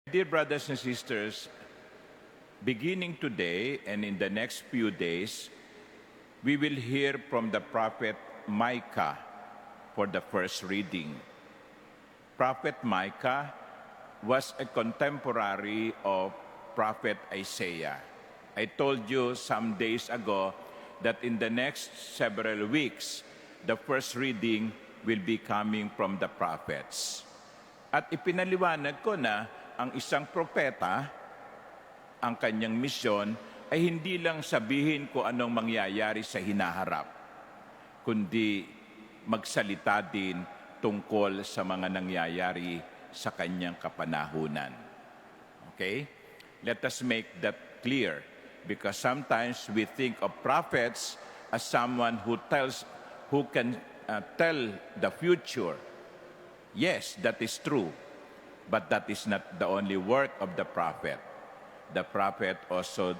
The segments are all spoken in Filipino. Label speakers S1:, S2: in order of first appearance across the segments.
S1: Dear brothers and sisters, beginning today and in the next few days, we will hear from the prophet Micah for the first reading. Prophet Micah was a contemporary of prophet Isaiah. I told you some days ago that in the next several weeks, the first reading will be coming from the prophets. At ipinaliwanag ko na ang isang propeta, ang kanyang misyon ay hindi lang sabihin kung anong mangyayari sa hinaharap, kundi magsalita din tungkol sa mga nangyayari sa kanyang kapanahunan. Okay? Let us make that clear, because sometimes we think of prophets as someone who can tell the future. Yes, that is true. But that is not the only work of the prophet. The prophet also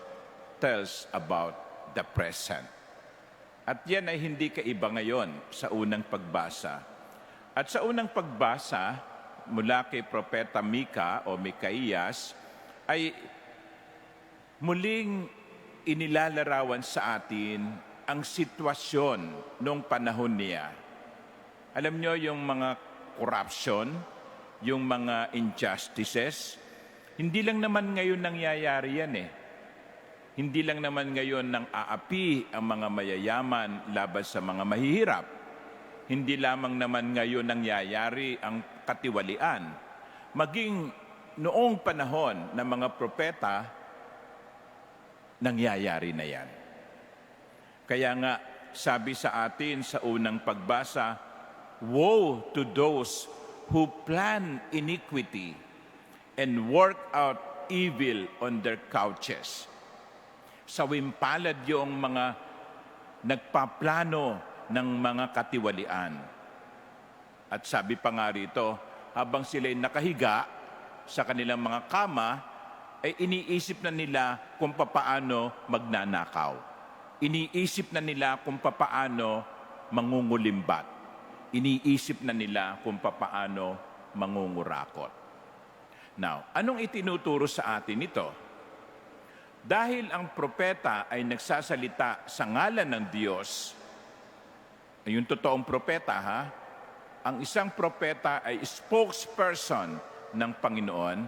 S1: tells about the present. At yan ay hindi kaiba ngayon sa unang pagbasa. At sa unang pagbasa, mula kay Propeta Micah o Micaias, ay muling inilalarawan sa atin ang sitwasyon nung panahon niya. Alam nyo yung mga corruption, yung mga injustices, hindi lang naman ngayon nangyayari yan eh. Hindi lang naman ngayon nang aapi ang mga mayayaman laban sa mga mahihirap. Hindi lamang naman ngayon nangyayari ang katiwalian. Maging noong panahon ng mga propeta, nangyayari na yan. Kaya nga, sabi sa atin sa unang pagbasa, woe to those who plan iniquity and work out evil on their couches. Sawimpalad yung mga nagpaplano ng mga katiwalian. At sabi pa nga rito, habang sila'y nakahiga sa kanilang mga kama, ay iniisip na nila kung papaano magnanakaw. Iniisip na nila kung papaano mangungulimbat. Iniisip na nila kung papaano mangungurakot. Now, anong itinuturo sa atin ito? Dahil ang propeta ay nagsasalita sa ngalan ng Diyos, yung totoong propeta ha, ang isang propeta ay spokesperson ng Panginoon,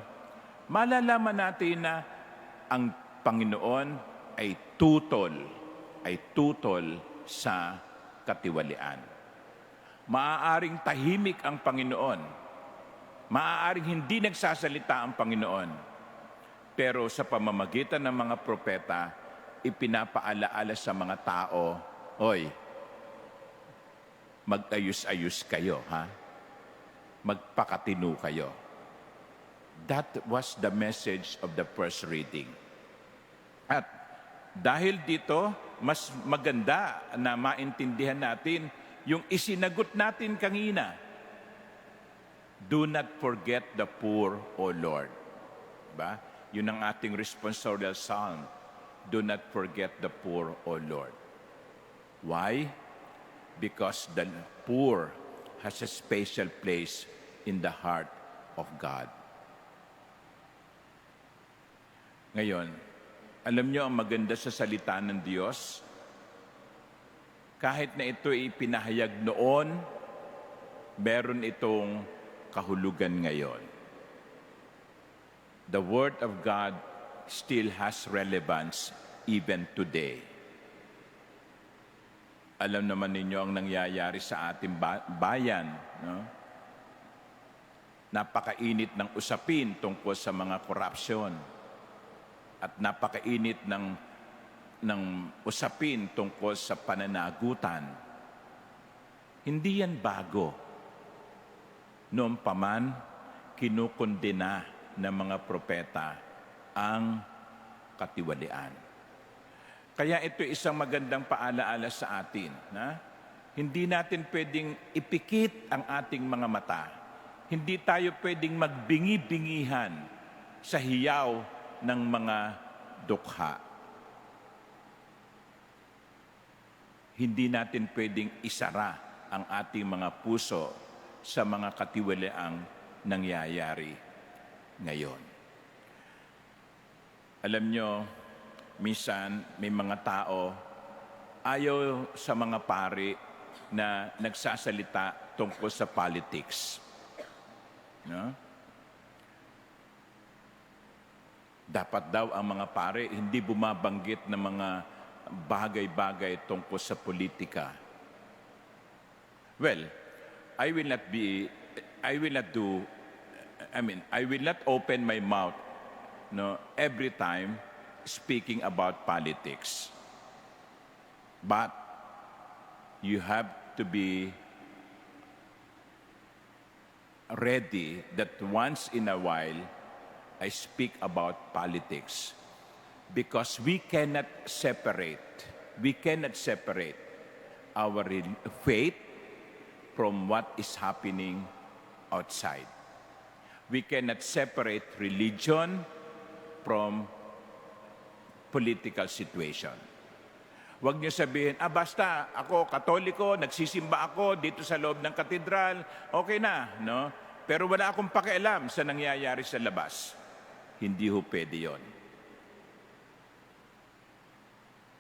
S1: malalaman natin na ang Panginoon ay tutol sa katiwalian. Maaaring tahimik ang Panginoon. Maaaring hindi nagsasalita ang Panginoon. Pero sa pamamagitan ng mga propeta, ipinapaalaala sa mga tao, Hoy, mag-ayos-ayos kayo, ha? Magpakatino kayo. That was the message of the first reading. At dahil dito, mas maganda na maintindihan natin yung isinagot natin kanina. Do not forget the poor, O Lord. Diba? Yun ang ating responsorial psalm. Do not forget the poor, O Lord. Why? Because the poor has a special place in the heart of God. Ngayon, alam nyo ang maganda sa salita ng Diyos? Kahit na ito ay pinahayag noon, meron itong kahulugan ngayon. The Word of God still has relevance even today. Alam naman ninyo ang nangyayari sa ating bayan. No? Napakainit ng usapin tungkol sa mga korupsyon. At napakainit ng usapin tungkol sa pananagutan. Hindi yan bago. Noon pa man, kinukondena ng mga propeta ang katiwalian. Kaya ito isang magandang paalaala sa atin. Na? Hindi natin pwedeng ipikit ang ating mga mata. Hindi tayo pwedeng magbingi-bingihan sa hiyaw ng mga dukha. Hindi natin pwedeng isara ang ating mga puso sa mga katiwaliang nangyayari ngayon. Alam nyo, minsan may mga tao ayaw sa mga pari na nagsasalita tungkol sa politics. No? Dapat daw ang mga pare hindi bumabanggit ng mga bagay-bagay tungkol sa politika. Well, I will not open my mouth every time speaking about politics. But you have to be ready that once in a while I speak about politics because we cannot separate our faith from what is happening outside. We cannot separate religion from political situation. Huwag niyo sabihin, basta ako Katoliko, nagsisimba ako dito sa loob ng katedral, okay na, no? Pero wala akong pakialam sa nangyayari sa labas. Hindi ho pwede yun.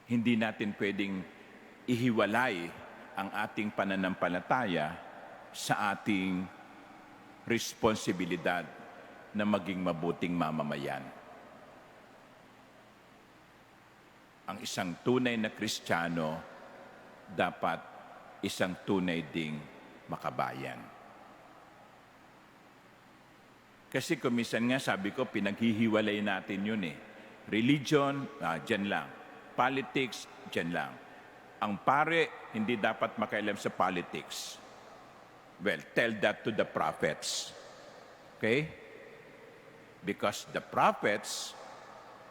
S1: Hindi natin pwedeng ihiwalay ang ating pananampalataya sa ating responsibilidad na maging mabuting mamamayan. Ang isang tunay na Kristiyano dapat isang tunay ding makabayan. Kasi kumisan nga sabi ko, pinaghihiwalay natin yun eh. Religion, dyan lang. Politics, dyan lang. Ang pare, hindi dapat makailam sa politics. Well, tell that to the prophets. Okay? Because the prophets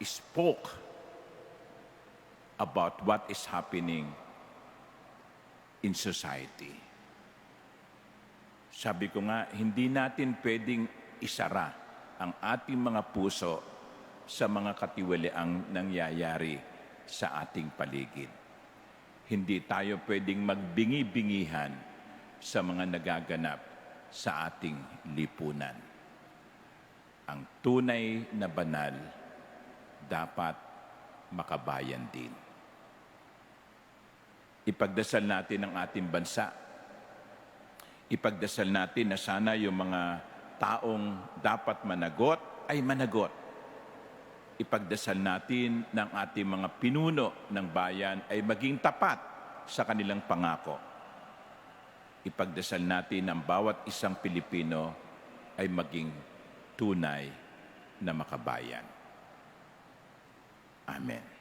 S1: spoke about what is happening in society. Sabi ko nga, hindi natin pwedeng isara ang ating mga puso sa mga katiwaliang nangyayari sa ating paligid. Hindi tayo pwedeng magbingi-bingihan sa mga nagaganap sa ating lipunan. Ang tunay na banal dapat makabayan din. Ipagdasal natin ang ating bansa. Ipagdasal natin na sana yung mga taong dapat managot ay managot. Ipagdasal natin ng ating mga pinuno ng bayan ay maging tapat sa kanilang pangako. Ipagdasal natin ang bawat isang Pilipino ay maging tunay na makabayan. Amen.